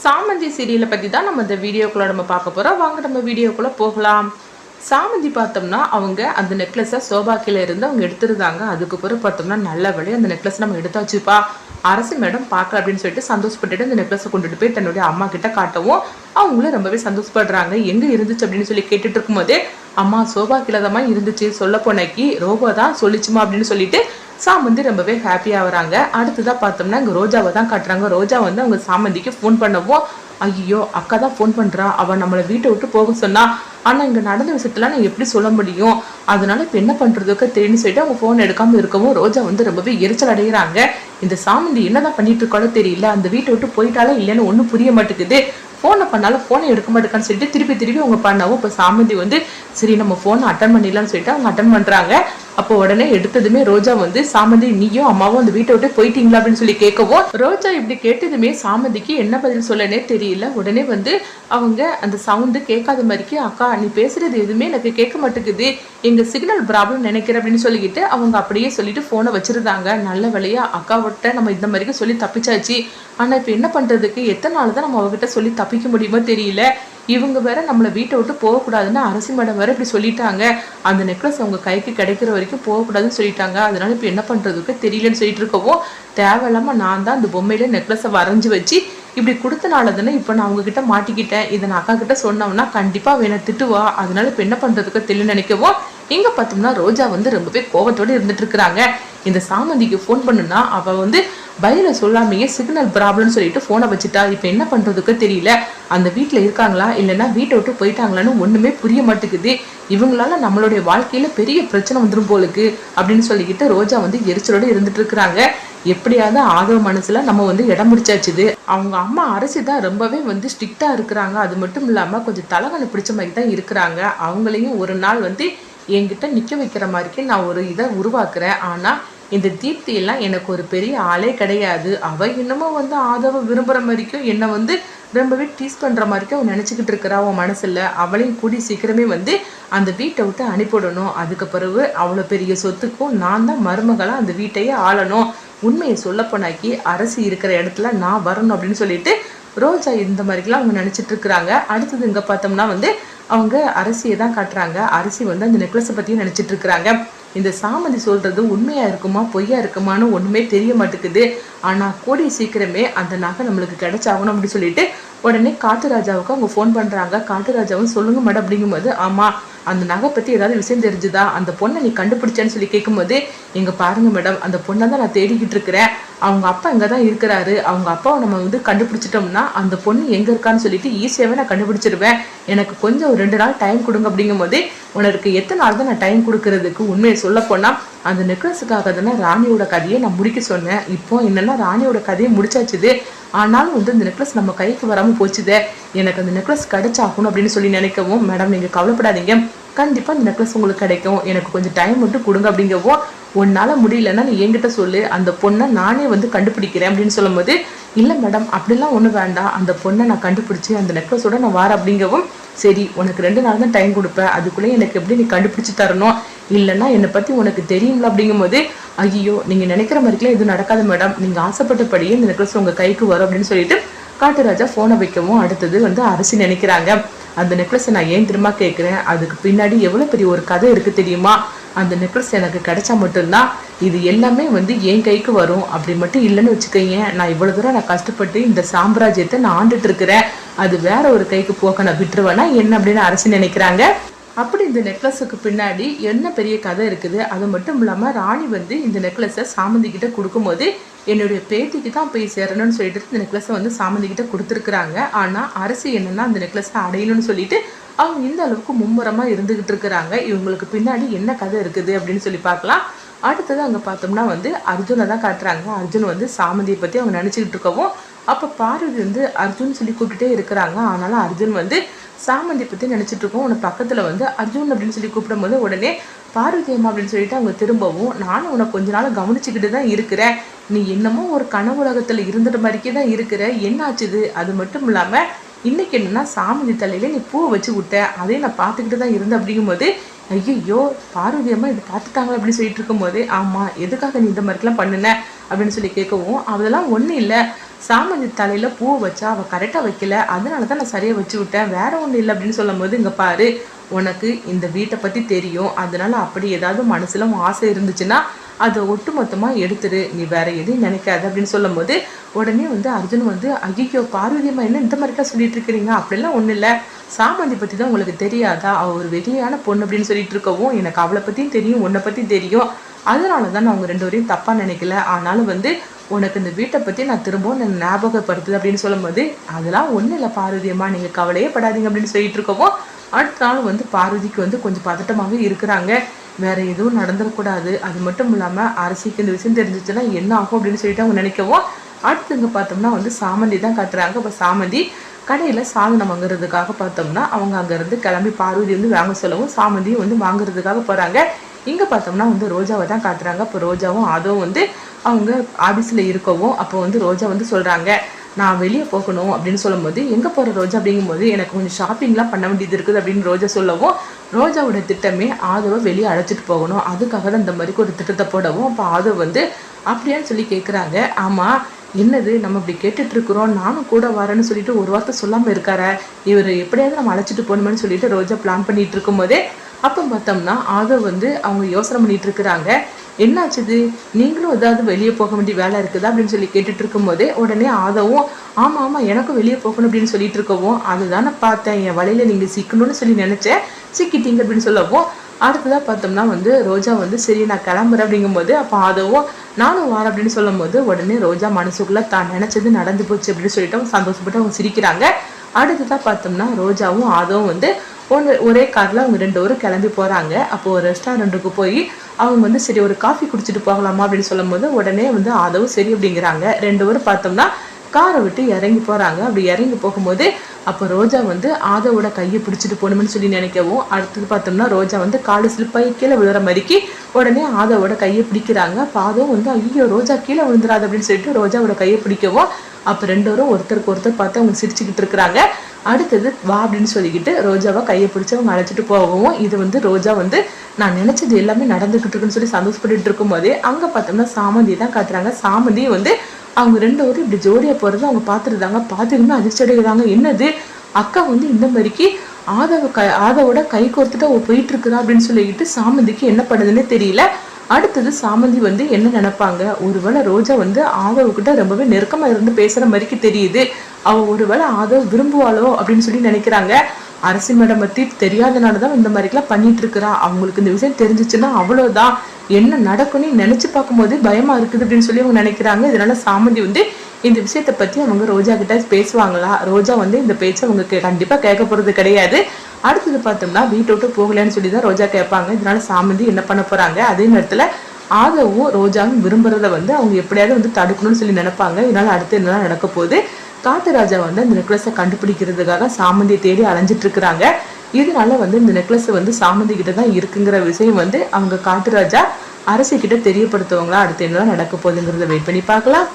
சாமந்தி சீரியலை பற்றி தான் நம்ம இந்த வீடியோக்குள்ளே நம்ம பார்க்க போகிறோம். வாங்க நம்ம வீடியோக்குள்ளே போகலாம். சாமந்தி பார்த்தோம்னா அவங்க அந்த நெக்லஸை சோபாக்கில இருந்து அவங்க எடுத்துருந்தாங்க. அதுக்கு பிறகு பார்த்தோம்னா நல்ல வேலையை அந்த நெக்லஸ் நம்ம எடுத்தாச்சுப்பா, அரசு மேடம் பார்க்கல அப்படின்னு சொல்லிட்டு சந்தோஷப்பட்டுட்டு அந்த நெக்லஸை கொண்டுட்டு போய் தன்னுடைய அம்மா கிட்ட காட்டவும் அவங்களும் ரொம்பவே சந்தோஷப்படுறாங்க. எங்கே இருந்துச்சு அப்படின்னு சொல்லி கேட்டுட்டு இருக்கும்போதே, அம்மா சோபா கீழே இருந்துச்சு, சொல்ல போனக்கு ரோபோ தான் சொல்லிச்சுமா அப்படின்னு சொல்லிட்டு சாமந்தி ரொம்பவே ஹாப்பியாக வராங்க. அடுத்ததான் பார்த்தோம்னா இங்கே ரோஜாவை தான் காட்டுறாங்க. ரோஜா வந்து அவங்க சாமந்திக்கு ஃபோன் பண்ணவும், ஐயோ அக்கா தான் ஃபோன் பண்ணுறா, அவள் நம்மளை வீட்டை விட்டு போக சொன்னா, ஆனால் இங்கே நடந்த விஷயத்தெல்லாம் நான் எப்படி சொல்ல முடியும், அதனால இப்போ என்ன பண்ணுறதுக்கு தெரியும்னு சொல்லிட்டு அவங்க ஃபோன் எடுக்காமல் இருக்கவும் ரோஜா வந்து ரொம்பவே எரிச்சல் அடைகிறாங்க. இந்த சாமந்தி என்னதான் பண்ணிட்டு இருக்காலும் தெரியல, அந்த வீட்டை விட்டு போயிட்டாலும் இல்லைன்னு ஒன்றும் புரிய மாட்டேங்குது, ஃபோனை பண்ணாலும் ஃபோனை எடுக்க மாட்டேக்கான்னு சொல்லிட்டு திருப்பி அவங்க பண்ணவும் இப்போ சாமந்தி வந்து சரி நம்ம ஃபோனை அட்டன் பண்ணிடலாம்னு சொல்லிட்டு அவங்க அட்டன் பண்ணுறாங்க. அப்போ உடனே எடுத்ததுமே ரோஜா வந்து சாமந்தி நீயும் அம்மாவும் அந்த வீட்டை விட்டு போயிட்டீங்களா அப்படின்னு சொல்லி கேட்கவும், ரோஜா இப்படி கேட்டதுமே சாமந்திக்கு என்ன பதில் சொல்லனே தெரியல. உடனே வந்து அவங்க அந்த சவுண்டு கேட்காத மாதிரிக்கு, அக்கா நீ பேசுறது எதுவுமே எனக்கு கேட்க மாட்டேங்குது, எங்க சிக்னல் ப்ராப்ளம் நினைக்கிறேன் அப்படின்னு சொல்லிக்கிட்டு அவங்க அப்படியே சொல்லிட்டு ஃபோனை வச்சிருந்தாங்க. நல்ல வேலையா அக்காவிட்ட நம்ம இந்த மாதிரிக்கு சொல்லி தப்பிச்சாச்சு. ஆனா இப்போ என்ன பண்றதுக்கு, எத்தனை நாள் தான் நம்ம அவகிட்ட சொல்லி தப்பிக்க முடியுமோ தெரியல. இவங்க வேற நம்மளை வீட்டை விட்டு போகக்கூடாதுன்னு அரசி மேடம் வேற இப்படி சொல்லிட்டாங்க. அந்த நெக்லஸ் அவங்க கைக்கு கிடைக்கிற வரைக்கும் போகக்கூடாதுன்னு சொல்லிட்டாங்க. அதனால இப்போ என்ன பண்றதுக்கு தெரியலன்னு சொல்லிட்டு இருக்கவும், தேவையில்லாம நான் தான் அந்த பொம்மையில நெக்லஸை வரைஞ்சி வச்சு இப்படி கொடுத்தனால தானே இப்போ நான் அவங்க கிட்ட மாட்டிக்கிட்டேன், இதை நான் அக்கா கிட்ட சொன்னோம்னா கண்டிப்பா வேணை திட்டுவா, அதனால இப்போ என்ன பண்றதுக்கு தெரியல நினைக்கவும், இங்க பார்த்தோம்னா ரோஜா வந்து ரொம்பவே கோபத்தோடு இருந்துட்டு இருக்கிறாங்க. இந்த சாமந்திக்கு ஃபோன் பண்ணுனா அவ வந்து பயில சொல்லாமையே சிக்னல் ப்ராப்ளம்னு சொல்லிட்டு ஃபோனை வச்சுட்டா. இப்போ என்ன பண்றதுக்கு தெரியல, அந்த வீட்டில் இருக்காங்களா இல்லைன்னா வீட்டை விட்டு போயிட்டாங்களான்னு ஒண்ணுமே புரிய மாட்டேங்குது, இவங்களால நம்மளுடைய வாழ்க்கையில பெரிய பிரச்சனை வந்துடும் போலுக்கு அப்படின்னு சொல்லிக்கிட்டு ரோஜா வந்து எரிச்சலோடு இருந்துட்டு இருக்கிறாங்க. எப்படியாவது ஆதவ மனசுல நம்ம வந்து இடம் பிடிச்சாச்சுது. அவங்க அம்மா அரசி தான் ரொம்பவே வந்து ஸ்ட்ரிக்டா இருக்கிறாங்க. அது மட்டும் இல்லாம கொஞ்சம் தலகனை பிடிச்ச மாதிரி தான் இருக்கிறாங்க. அவங்களையும் ஒரு நாள் வந்து என்கிட்ட நிக்க வைக்கிற மாதிரிக்கு நான் ஒரு இதை உருவாக்குறேன். ஆனா இந்த தீப்தி எல்லாம் எனக்கு ஒரு பெரிய ஆளே கிடையாது. அவ இன்னமும் வந்து ஆதவ விரும்புற மாதிரிக்கும் என்னை வந்து ரொம்பவே டீஸ் பண்ற மாதிரிக்கும் அவன் நினைச்சுக்கிட்டு இருக்கிறா அவன் மனசுல. அவளையும் கூடி சீக்கிரமே வந்து அந்த வீட்டை விட்டு அனுப்பிவிடணும். அதுக்கு பிறகு அவ்வளோ பெரிய சொத்துக்கும் நான் தான் மருமகளா அந்த வீட்டையே ஆளணும். உண்மையை சொல்ல போனாக்கி அரசி இருக்கிற இடத்துல நான் வரணும் அப்படின்னு சொல்லிட்டு ரோஜா இந்த மாதிரிலாம் அவங்க நினைச்சிட்டு இருக்கிறாங்க. அடுத்தது இங்க பார்த்தோம்னா வந்து அவங்க அரசியை தான் காட்டுறாங்க. அரசி வந்து அந்த நெக்லஸை பத்தியும் நினைச்சிட்டு இருக்கிறாங்க. இந்த சாமந்தி சொல்றது உண்மையா இருக்குமா பொய்யா இருக்குமான்னு ஒண்ணுமே தெரிய மாட்டேங்குது. ஆனா கூடிய சீக்கிரமே அந்த நகை நம்மளுக்கு கிடைச்சாகணும் அப்படின்னு சொல்லிட்டு உடனே காட்டுராஜாவுக்கு அவங்க ஃபோன் பண்றாங்க. காட்டுராஜாவும் சொல்லுங்க மேடம் அப்படிங்கும்போது, ஆமா அந்த நகை பத்தி ஏதாவது விஷயம் தெரிஞ்சுதா, அந்த பொண்ணை நீ கண்டுபிடிச்சேன்னு சொல்லி கேட்கும்போது, எங்க பாருங்க மேடம் அந்த பொண்ணை தான் நான் தேடிக்கிட்டு இருக்கிறேன், அவங்க அப்பா இங்கே தான் இருக்கிறாரு, அவங்க அப்பாவை நம்ம வந்து கண்டுபிடிச்சிட்டோம்னா அந்த பொண்ணு எங்கே இருக்கான்னு சொல்லிட்டு ஈஸியாகவே நான் கண்டுபிடிச்சிருவேன், எனக்கு கொஞ்சம் ஒரு 2 நாள் டைம் கொடுங்க அப்படிங்கும்போது, உனக்கு எத்தனை நாள் தான் நான் டைம் கொடுக்கறதுக்கு, உண்மையை சொல்ல போனால் அந்த நெக்லஸுக்காக தானே ராணியோட கதையை நான் முடிக்க சொன்னேன். இப்போ என்னென்னா ராணியோட கதையை முடிச்சாச்சுது, ஆனாலும் வந்து இந்த நெக்லஸ் நம்ம கைக்கு வராமல் போச்சுதே, எனக்கு அந்த நெக்லஸ் கிடைச்சாகணும் அப்படின்னு சொல்லி நினைக்கவும், மேடம் நீங்கள் கவலைப்படாதீங்க கண்டிப்பாக அந்த நெக்லஸ் உங்களுக்கு கிடைக்கும், எனக்கு கொஞ்சம் டைம் மட்டும் கொடுங்க அப்படிங்கவும், உன்னால் முடியலன்னா நீ என்கிட்ட சொல்லு, அந்த பொண்ணை நானே வந்து கண்டுபிடிக்கிறேன் அப்படின்னு சொல்லும்போது, இல்லை மேடம் அப்படிலாம் ஒன்றும் வேண்டாம், அந்த பொண்ணை நான் கண்டுபிடிச்சி அந்த நெக்லஸோட நான் வார அப்படிங்கவும், சரி உனக்கு 2 நாள் தான் டைம் கொடுப்பேன், அதுக்குள்ளே எனக்கு எப்படி நீ கண்டுபிடிச்சி தரணும், இல்லைன்னா என்னை பற்றி உனக்கு தெரியுங்களா அப்படிங்கும்போது, ஐயோ நீங்கள் நினைக்கிற மாதிரிலாம் எதுவும் நடக்காது மேடம், நீங்கள் ஆசைப்பட்டபடியே இந்த நெக்லஸ் உங்கள் கைக்கு வரும் அப்படின்னு சொல்லிட்டு காட்டுராஜா ஃபோனை வைக்கவும், அடுத்தது வந்து அரசி நினைக்கிறாங்க, அந்த நெக்லஸை நான் ஏன் திரும்ப கேட்குறேன், அதுக்கு பின்னாடி எவ்வளோ பெரிய ஒரு கதை இருக்குது தெரியுமா, அந்த நெக்லஸ் எனக்கு கிடைச்சா மட்டும்தான் இது எல்லாமே வந்து என் கைக்கு வரும், அப்படி மட்டும் இல்லைன்னு வச்சுக்கோங்க, நான் இவ்வளோ தூரம் நான் கஷ்டப்பட்டு இந்த சாம்ராஜ்யத்தை நான் ஆண்டுட்டு இருக்கிறேன், அது வேற ஒரு கைக்கு போக நான் விட்டுருவேன்னா என்ன அப்படின்னு அரசு நினைக்கிறாங்க. அப்படி இந்த நெக்லஸுக்கு பின்னாடி என்ன பெரிய கதை இருக்குது. அது மட்டும் இல்லாமல் ராணி வந்து இந்த நெக்லஸை சாமந்தி கிட்ட கொடுக்கும்போது என்னுடைய பேத்திக்கு தான் போய் சேரணும்னு சொல்லிட்டு இந்த நெக்லஸை வந்து சாமந்தி கிட்ட கொடுத்துருக்குறாங்க. ஆனால் அரசு என்னன்னா அந்த நெக்லஸை அடையணும்னு சொல்லிட்டு அவங்க இந்த அளவுக்கு மும்முரமாக இருந்துகிட்டு இருக்கிறாங்க. இவங்களுக்கு பின்னாடி என்ன கதை இருக்குது அப்படின்னு சொல்லி பார்க்கலாம். அடுத்தது அங்கே பார்த்தோம்னா வந்து அர்ஜுனை தான் காட்டுறாங்க. அர்ஜுன் வந்து சாமந்தியை பற்றி அவங்க நினச்சிக்கிட்டு இருக்கவும், அப்போ பார்வதி வந்து அர்ஜுன் சொல்லி கூப்பிட்டுட்டே இருக்கிறாங்க. ஆனாலும் அர்ஜுன் வந்து சாமந்தி பற்றி நினச்சிட்டு இருக்கோம். உன்னை பக்கத்தில் வந்து அர்ஜுன் அப்படின்னு சொல்லி கூப்பிடும்போது உடனே பார்வதி அம்மா அப்படின்னு சொல்லிட்டு அவங்க திரும்பவும், நானும் உன்னை கொஞ்ச நாள் கவனிச்சுக்கிட்டு தான் இருக்கிறேன், நீ என்னமோ ஒரு கனவு உலகத்தில் இருந்துட்ட மாதிரிக்கே தான் இருக்கிற, என்ன ஆச்சுது, அது மட்டும் இல்லாமல் இன்னைக்கு என்னன்னா சாமந்தி தலையில நீ பூவை வச்சு விட்ட, அதே நான் பார்த்துக்கிட்டு தான் இருந்தேன் அப்படிங்கும்போது, ஐயோ பார்வதி அம்மா இதை பார்த்துட்டாங்க அப்படின்னு சொல்லிட்டு இருக்கும்போது, ஆமாம் எதுக்காக நீ இந்த மாதிரிலாம் பண்ணுன அப்படின்னு சொல்லி கேட்கவும், அதெல்லாம் ஒன்றும் இல்லை, சாமந்தி தலையில பூவை வச்சா அவ கரெக்டா வைக்கல, அதனாலதான் நான் சரியா வச்சு விட்டேன், வேற ஒண்ணு இல்லை அப்படின்னு சொல்லும் போது, இங்க பாரு உனக்கு இந்த வீட்டை பத்தி தெரியும், அதனால அப்படி ஏதாவது மனசுல ஆசை இருந்துச்சுன்னா அதை ஒட்டு மொத்தமா எடுத்துரு, நீ வேற எதையும் நினைக்காது அப்படின்னு சொல்லும் போது உடனே அர்ஜுன் ஐயோ பார்வதியம்மா என்ன இந்த மாதிரிலாம் சொல்லிட்டு இருக்கிறீங்க, அப்படிலாம் ஒண்ணு இல்லை, சாமந்தி பத்தி தான் உங்களுக்கு தெரியாதா, அவ ஒரு வெளியான பொண்ணு அப்படின்னு சொல்லிட்டு இருக்கவும், எனக்கு அவளை பத்தியும் தெரியும் உன்னை பத்தி தெரியும், அதனாலதான் நான் அவங்க 2 பேரையும் தப்பா நினைக்கல, ஆனாலும் உனக்கு இந்த வீட்டை பத்தி நான் திரும்பவும் ஞாபகப்படுத்துது அப்படின்னு சொல்லும் போது, அதெல்லாம் ஒண்ணு இல்லை பார்வதியம்மா, நீங்க கவலையே படாதீங்க அப்படின்னு சொல்லிட்டு இருக்கவும், அடுத்த நாள் பார்வதிக்கு கொஞ்சம் பதட்டமாகவே இருக்கிறாங்க, வேற எதுவும் நடந்துடக்கூடாது, அது மட்டும் இல்லாம அரசிக்கு இந்த விஷயம் தெரிஞ்சிச்சுன்னா என்ன ஆகும் அப்படின்னு சொல்லிட்டு அவங்க நினைக்கவும், அடுத்து பார்த்தோம்னா சாமந்தி தான் காட்டுறாங்க. அப்ப சாமந்தி கடையில சாதனம் வாங்குறதுக்காக பார்த்தோம்னா அவங்க அங்கிருந்து கிளம்பி பார்வதி வாங்க சொல்லவும் சாமந்தியும் வாங்குறதுக்காக போறாங்க. இங்க பார்த்தோம்னா ரோஜாவை தான் காட்டுறாங்க. அப்போ ரோஜாவும் அதுவும் அவங்க ஆபீஸ்ல இருக்கவும் அப்போ ரோஜா சொல்றாங்க, நான் வெளியே போகணும் அப்படின்னு சொல்லும் போது, எங்க போற ரோஜா அப்படிங்கும் போது, எனக்கு கொஞ்சம் ஷாப்பிங்லாம் பண்ண வேண்டியது இருக்குது அப்படின்னு ரோஜா சொல்லவும், ரோஜாவோட திட்டமே ஆதவை வெளியே அழைச்சிட்டு போகணும், அதுக்காக தான் இந்த மாதிரி ஒரு திட்டத்தை போடவும், அப்போ ஆதவ் அப்படியான்னு சொல்லி கேட்குறாங்க. ஆமா என்னது நம்ம இப்படி கேட்டுட்டு இருக்கிறோம், நானும் கூட வரேன்னு சொல்லிட்டு ஒரு வார்த்தை சொல்லாம இருக்கார, இவர் எப்படியாவது நம்ம அழைச்சிட்டு போகணும்னு சொல்லிட்டு ரோஜா பிளான் பண்ணிட்டு இருக்கும் போதே அப்போ பார்த்தோம்னா ஆதவ் அவங்க யோசனை பண்ணிட்டு இருக்கிறாங்க. என்னாச்சுது, நீங்களும் ஏதாவது வெளியே போக வேண்டிய வேலை இருக்குதா அப்படின்னு சொல்லி கேட்டுட்டு இருக்கும் போதே உடனே ஆதவும் ஆமா ஆமா எனக்கும் வெளியே போகணும் அப்படின்னு சொல்லிட்டு இருக்கவும், அதுதானே பார்த்தேன், என் வழியில நீங்க சிக்கணும்னு சொல்லி நினைச்சேன், சிக்கிட்டீங்க அப்படின்னு சொல்லவும், அடுத்ததான் பார்த்தோம்னா ரோஜா சரி நான் கிளம்புறேன் அப்படிங்கும் போது, அப்போ ஆதவும் நானும் வரேன் அப்படின்னு சொல்லும் போது உடனே ரோஜா மனசுக்குள்ள தான் நினைச்சது நடந்து போச்சு அப்படின்னு சொல்லிட்டு அவங்க சந்தோஷப்பட்டு அவங்க சிரிக்கிறாங்க. அடுத்ததான் பார்த்தோம்னா ரோஜாவும் ஆதவும் ஒரே கார்ல அவங்க 2 பேரும் கிளம்பி போறாங்க. அப்போ ஒரு ரெஸ்டாரண்ட்டுக்கு போய் அவங்க சரி ஒரு காஃபி குடிச்சிட்டு போகலாமா அப்படின்னு சொல்லும் போது உடனே ஆதவும் சரி அப்படிங்கிறாங்க. 2 பேரும் பார்த்தோம்னா காரை விட்டு இறங்கி போறாங்க. அப்படி இறங்கி போகும்போது அப்போ ரோஜா ஆதவோட கையை பிடிச்சிட்டு போகணும்னு சொல்லி நினைக்கவும், அடுத்தது பார்த்தோம்னா ரோஜா காலு ஸ்லிப்பாகி கீழே விழுற மாதிரிக்கு உடனே ஆதவோட கையை பிடிக்கிறாங்க. அப்போ ஆதவும் ஐயோ ரோஜா கீழே விழுந்துராது அப்படின்னு சொல்லிட்டு ரோஜாவோட கையை பிடிக்கவும், அப்போ 2 பேரும் ஒருத்தருக்கு ஒருத்தர் பார்த்து அவங்க சிரிச்சுக்கிட்டு இருக்கிறாங்க. அடுத்தது வா அப்படின்னு சொல்லிக்கிட்டு ரோஜாவை கையை பிடிச்சி அவங்க அழைச்சிட்டு போகவும், இது ரோஜா நான் நினைச்சது எல்லாமே நடந்துகிட்டு இருக்குன்னு சொல்லி சந்தோஷப்பட்டு இருக்கும் போதே அங்க பார்த்தோம்னா சாமந்தி தான் காட்டுறாங்க. சாமந்தி அவங்க 2 பேரும் இப்படி ஜோடியா போறது அவங்க பார்த்துருந்தாங்க. பார்த்துக்கிட்டு அதிர்ச்சி அடைகிறாங்க, என்னது அக்கா இந்த மாதிரிக்கு ஆதவோட கை கோர்த்துட்டு அவ போயிட்டு இருக்குதா அப்படின்னு சொல்லிக்கிட்டு சாமந்திக்கு என்ன பண்ணுதுன்னே தெரியல. அடுத்தது சாமந்தி என்ன நினைப்பாங்க, ஒருவேளை ரோஜா ஆதவுக்கிட்ட ரொம்பவே நெருக்கமா இருந்து பேசுற மாதிரிக்கு தெரியுது, அவ ஒருவேளை ஆதவ் விரும்புவாளோ அப்படின்னு சொல்லி நினைக்கிறாங்க. அரசி மேடம் பத்தி தெரியாதனாலதான் இந்த மாதிரிலாம் பண்ணிட்டு இருக்கிறா, அவங்களுக்கு இந்த விஷயம் தெரிஞ்சிச்சுன்னா அவ்வளவுதான், என்ன நடக்கும்னு நினைச்சு பார்க்கும்போது பயமா இருக்குது அப்படின்னு சொல்லி அவங்க நினைக்கிறாங்க. இதனால சாமந்தி இந்த விஷயத்தை பத்தி அவங்க ரோஜா கிட்ட பேசுவாங்களா, ரோஜா இந்த பேச்சை அவங்க கண்டிப்பா கேட்க போறது கிடையாது. அடுத்தது பார்த்தோம்னா வீட்டை விட்டு போகலன்னு சொல்லிதான் ரோஜா கேட்பாங்க. இதனால சாமந்தி என்ன பண்ண போறாங்க, அதே நேரத்துல ஆதவும் ரோஜாவும் விரும்புறத அவங்க எப்படியாவது தடுக்கணும்னு சொல்லி நினைப்பாங்க. இதனால அடுத்து என்னெல்லாம் நடக்க போகுது, காட்டுராஜா அந்த நெக்லஸை கண்டுபிடிக்கிறதுக்காக சாமந்தியை தேடி அலைஞ்சிட்டு இருக்கிறாங்க. இதனால இந்த நெக்லஸ் சாமந்தி கிட்ட தான் இருக்குங்கிற விஷயம் அவங்க காட்டுராஜா அரசி கிட்ட தெரியப்படுத்துவாங்களா, அடுத்து என்னெல்லாம் நடக்க போகுதுங்கிறத வெயிட் பண்ணி பார்க்கலாம்.